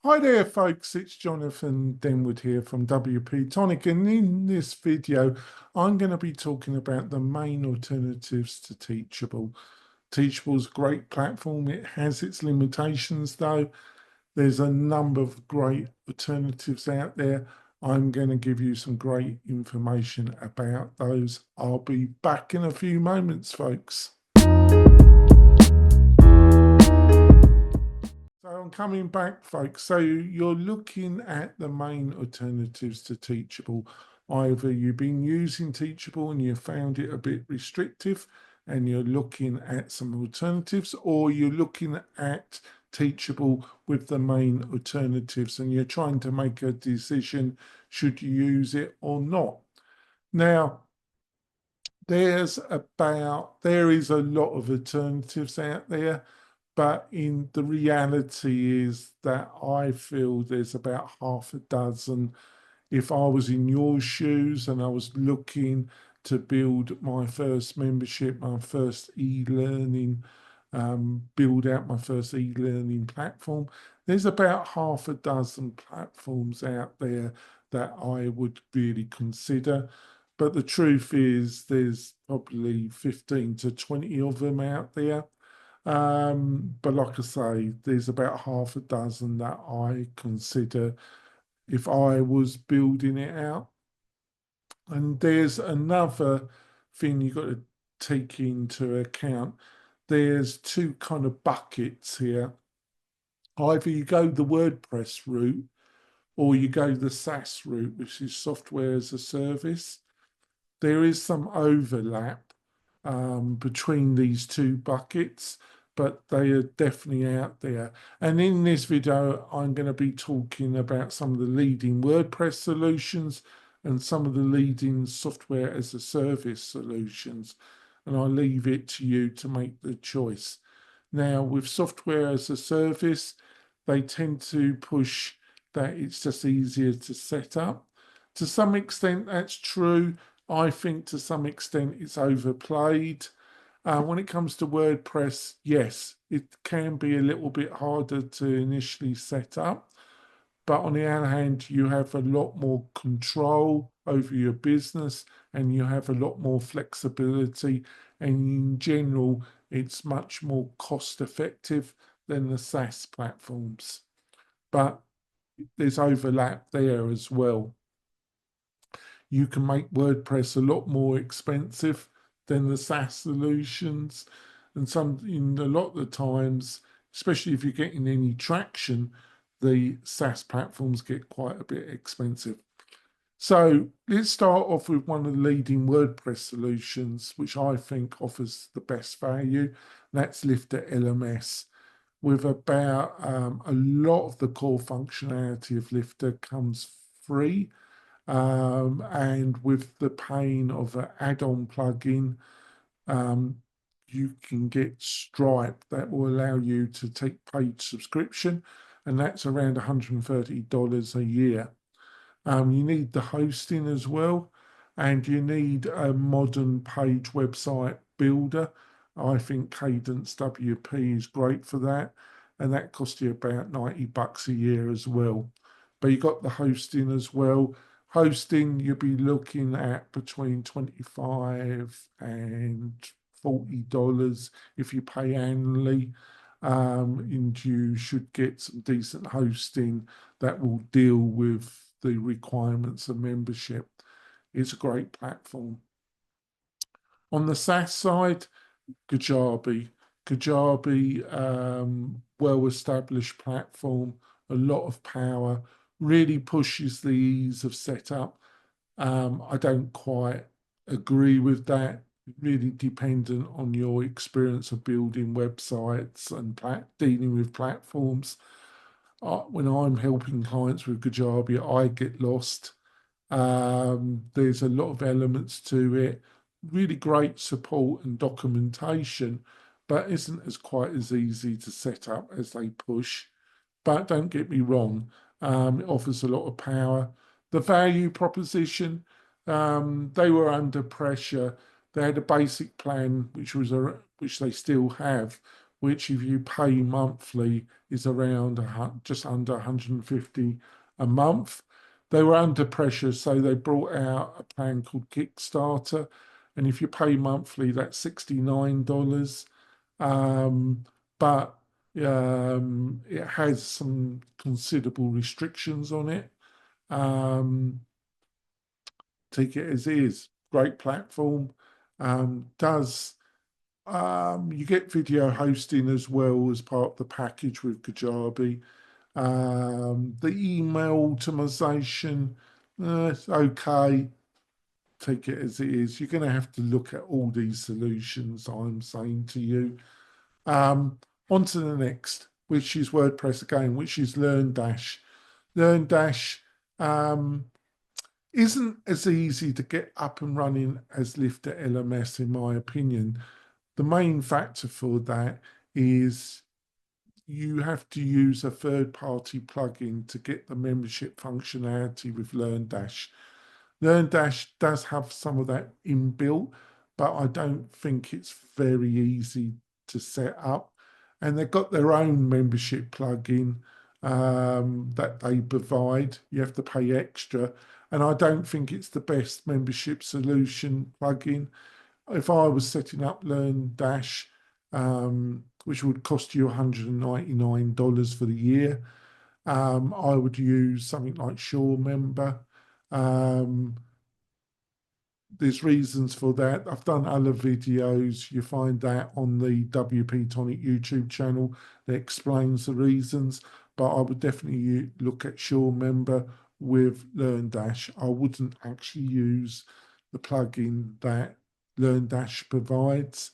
Hi there, folks. It's Jonathan Denwood here from WP-Tonic, and in this video, I'm going to be talking about the main alternatives to Teachable. Teachable is a great platform. It has its limitations, though. There's a number of great alternatives out there. I'm going to give you some great information about those. I'll be back in a few moments, folks. So I'm coming back, folks. So you're looking at the main alternatives to Teachable. Either you've been using Teachable and you found it a bit restrictive and you're looking at some alternatives, or you're looking at Teachable with the main alternatives and you're trying to make a decision, should you use it or not? Now, there is a lot of alternatives out there, but in the reality is that I feel there's about half a dozen. If I was in your shoes and I was looking to build my first membership, my first e-learning, build out my first e-learning platform, there's about half a dozen platforms out there that I would really consider. But the truth is, there's probably 15 to 20 of them out there. But like I say, there's about half a dozen that I consider if I was building it out. And there's another thing you've got to take into account. There's two kind of buckets here. Either you go the WordPress route or you go the SaaS route, which is software as a service. There is some overlap between these two buckets, but they are definitely out there. And in this video, I'm going to be talking about some of the leading WordPress solutions and some of the leading software as a service solutions. And I'll leave it to you to make the choice. Now, with software as a service, they tend to push that it's just easier to set up. To some extent, that's true. I think to some extent it's overplayed. When it comes to WordPress, yes, it can be a little bit harder to initially set up. But on the other hand, you have a lot more control over your business and you have a lot more flexibility. And in general, it's much more cost effective than the SaaS platforms. But there's overlap there as well. You can make WordPress a lot more expensive than the SaaS solutions. And in a lot of the times, especially if you're getting any traction, the SaaS platforms get quite a bit expensive. So let's start off with one of the leading WordPress solutions, which I think offers the best value. That's Lifter LMS. With about a lot of the core functionality of Lifter comes free. And with the paying of an add-on plugin, you can get Stripe that will allow you to take paid subscription, and that's around $130 a year. You need the hosting as well, and you need a modern page website builder. I think Cadence WP is great for that, and that costs you about $90 a year as well. But you got the hosting as well. Hosting, you'll be looking at between $25 and $40 if you pay annually. And you should get some decent hosting that will deal with the requirements of membership. It's a great platform. On the SaaS side, Kajabi. Kajabi, well-established platform, a lot of power, really pushes the ease of setup. I don't quite agree with that. Really dependent on your experience of building websites and dealing with platforms. When I'm helping clients with Kajabi, I get lost. There's a lot of elements to it, really great support and documentation, but isn't as quite as easy to set up as they push. But don't get me wrong, it offers a lot of power. The value proposition, they were under pressure. They had a basic plan, which they still have, which if you pay monthly is around just under 150 a month. They were under pressure, so they brought out a plan called Kickstarter. And if you pay monthly, that's $69. But it has some considerable restrictions on it. Um, Take it as is. Great platform. Does You get video hosting as well as part of the package with Kajabi. The email automation, it's okay. Take it as it is. You're going to have to look at all these solutions, I'm saying to you. On to the next, which is WordPress again, which is LearnDash. LearnDash isn't as easy to get up and running as Lifter LMS, in my opinion. The main factor for that is you have to use a third-party plugin to get the membership functionality with LearnDash. LearnDash does have some of that inbuilt, but I don't think it's very easy to set up. And they've got their own membership plugin that they provide. You have to pay extra. And I don't think it's the best membership solution plugin. If I was setting up LearnDash, which would cost you $199 for the year, I would use something like SureMember. Um, there's reasons for that. I've done other videos. You find that on the WP-Tonic YouTube channel that explains the reasons. But I would definitely look at SureMember with LearnDash. I wouldn't actually use the plugin that LearnDash provides.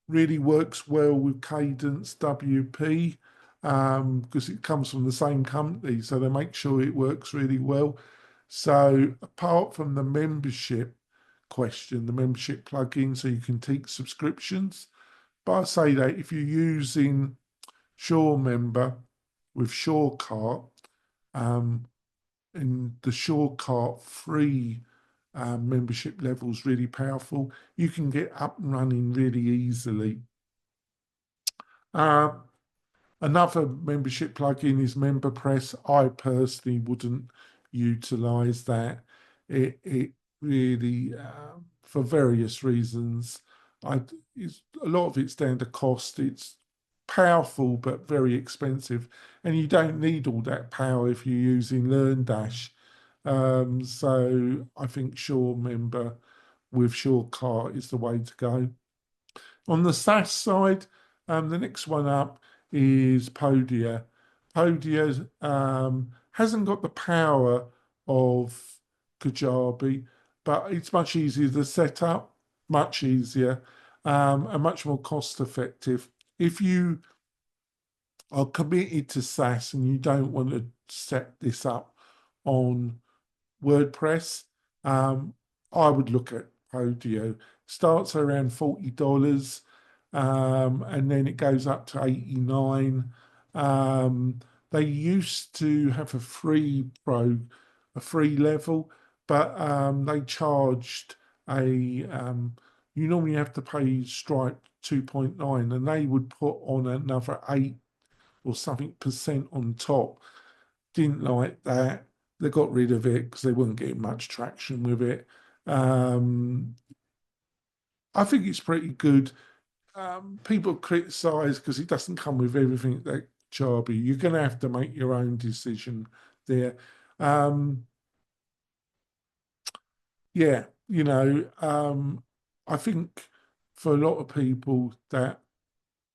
Really works well with Cadence WP because it comes from the same company, so they make sure it works really well. So apart from the membership question, the membership plugin, so you can take subscriptions, but I say that if you're using SureMember with SureCart, and the SureCart free membership level is really powerful, you can get up and running really easily. Another membership plugin is MemberPress. I personally wouldn't utilize that. It really, for various reasons, a lot of it's down to cost. It's powerful but very expensive, and you don't need all that power if you're using LearnDash. So I think SureMember with SureCart is the way to go. On the SaaS side, the next one up is Podia. Podia hasn't got the power of Kajabi, but it's much easier to set up, much easier, and much more cost effective. If you are committed to SaaS and you don't want to set this up on WordPress, I would look at Podio. Starts around $40, and then it goes up to 89. They used to have a free level, but they charged you normally have to pay Stripe 2.9, and they would put on another 8 or something percent on top. Didn't like that. They got rid of it because they weren't getting much traction with it. I think it's pretty good. People criticise because it doesn't come with everything that Charby. You're going to have to make your own decision there. Yeah, I think for a lot of people that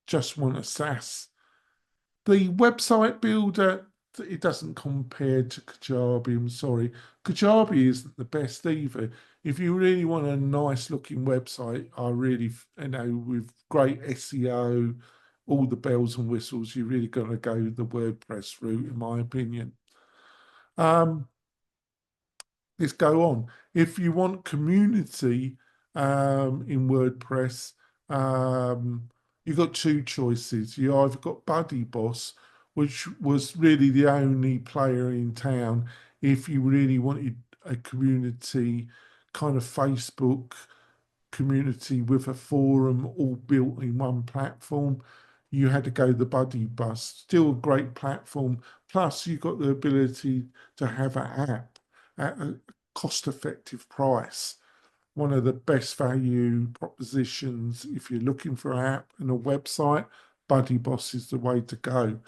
just want a SaaS, the website builder, it doesn't compare to Kajabi. I'm sorry. Kajabi isn't the best either. If you really want a nice looking website, with great SEO, all the bells and whistles, you're really going to go the WordPress route, in my opinion. Let's go on. If you want community in WordPress, you've got two choices. You either got Buddy Boss, which was really the only player in town if you really wanted a community kind of Facebook community with a forum all built in one platform. You had to go the buddy bus, still a great platform. Plus, you got the ability to have an app at a cost-effective price. One of the best value propositions if you're looking for an app and a website, Buddy Boss is the way to go.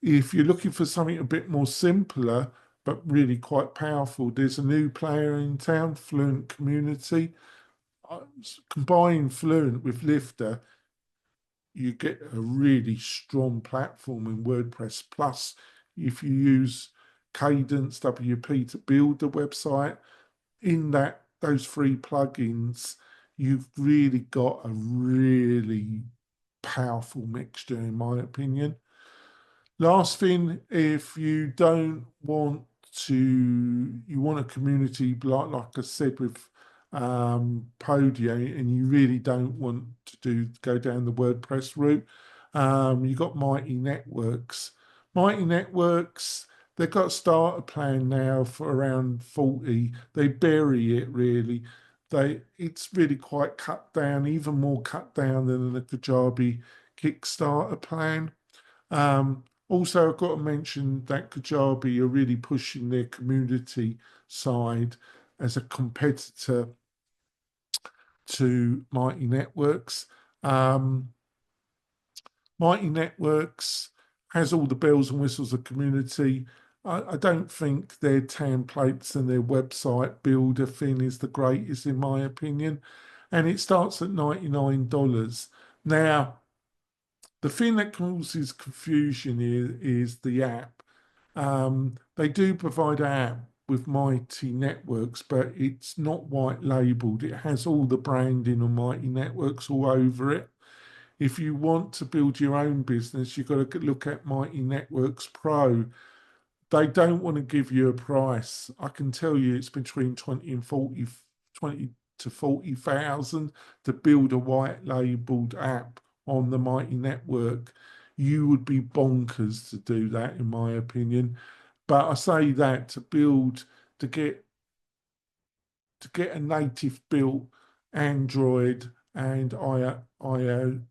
If you're looking for something a bit more simpler, but really quite powerful, there's a new player in town, Fluent Community. Combine Fluent with Lifter, you get a really strong platform in WordPress. Plus, if you use Cadence WP to build the website, in those three plugins, you've really got a really powerful mixture, in my opinion. Last thing, if you don't want you want a community like I said with Podio, and you really don't want to go down the WordPress route, you got Mighty Networks. Mighty Networks, they've got a starter plan now for around 40. They bury it really. It's really quite cut down, even more cut down than the Kajabi Kickstarter plan. Also, I've got to mention that Kajabi are really pushing their community side as a competitor to Mighty Networks. Mighty Networks has all the bells and whistles of community. I don't think their templates and their website builder thing is the greatest, in my opinion. And it starts at $99. Now, the thing that causes confusion is the app. They do provide an app with Mighty Networks, but it's not white labeled. It has all the branding of Mighty Networks all over it. If you want to build your own business, you've got to look at Mighty Networks Pro. They don't want to give you a price. I can tell you it's between 20 to 40,000 to build a white labeled app on the Mighty Network. You would be bonkers to do that, in my opinion. But I say that to get a native built Android and iOS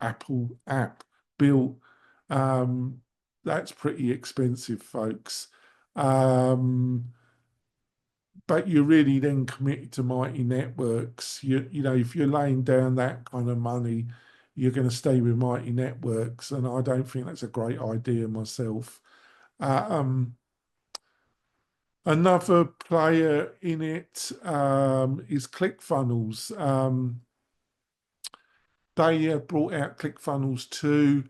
Apple app built, that's pretty expensive, folks. But you're really then committed to Mighty Networks. You know, if you're laying down that kind of money, you're going to stay with Mighty Networks, and I don't think that's a great idea myself. Another player in it is ClickFunnels. They brought out ClickFunnels 2.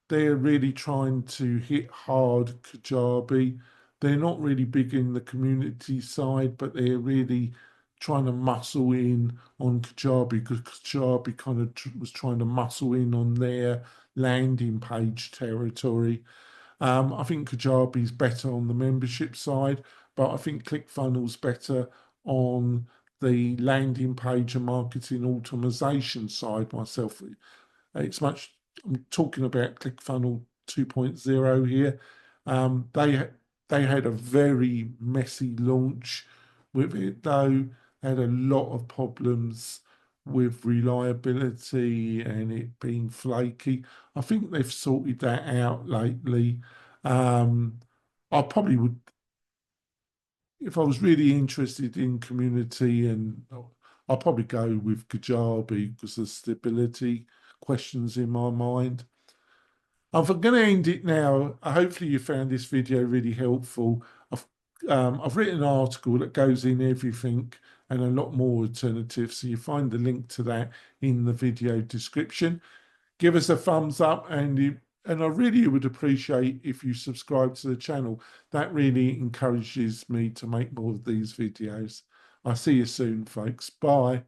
They're really trying to hit hard Kajabi. They're not really big in the community side, but they're really trying to muscle in on Kajabi, because Kajabi kind of was trying to muscle in on their landing page territory. I think Kajabi's better on the membership side, but I think ClickFunnels better on the landing page and marketing optimization side myself. It's much, I'm talking about ClickFunnels 2.0 here. They had a very messy launch with it, though. Had a lot of problems with reliability and it being flaky. I think they've sorted that out lately. I probably would, if I was really interested in community, and I'll probably go with Kajabi because of stability questions in my mind. I'm going to end it now. Hopefully you found this video really helpful. I've written an article that goes in everything and a lot more alternatives. So you find the link to that in the video description. Give us a thumbs up, and I really would appreciate if you subscribe to the channel. That really encourages me to make more of these videos. I'll see you soon, folks. Bye.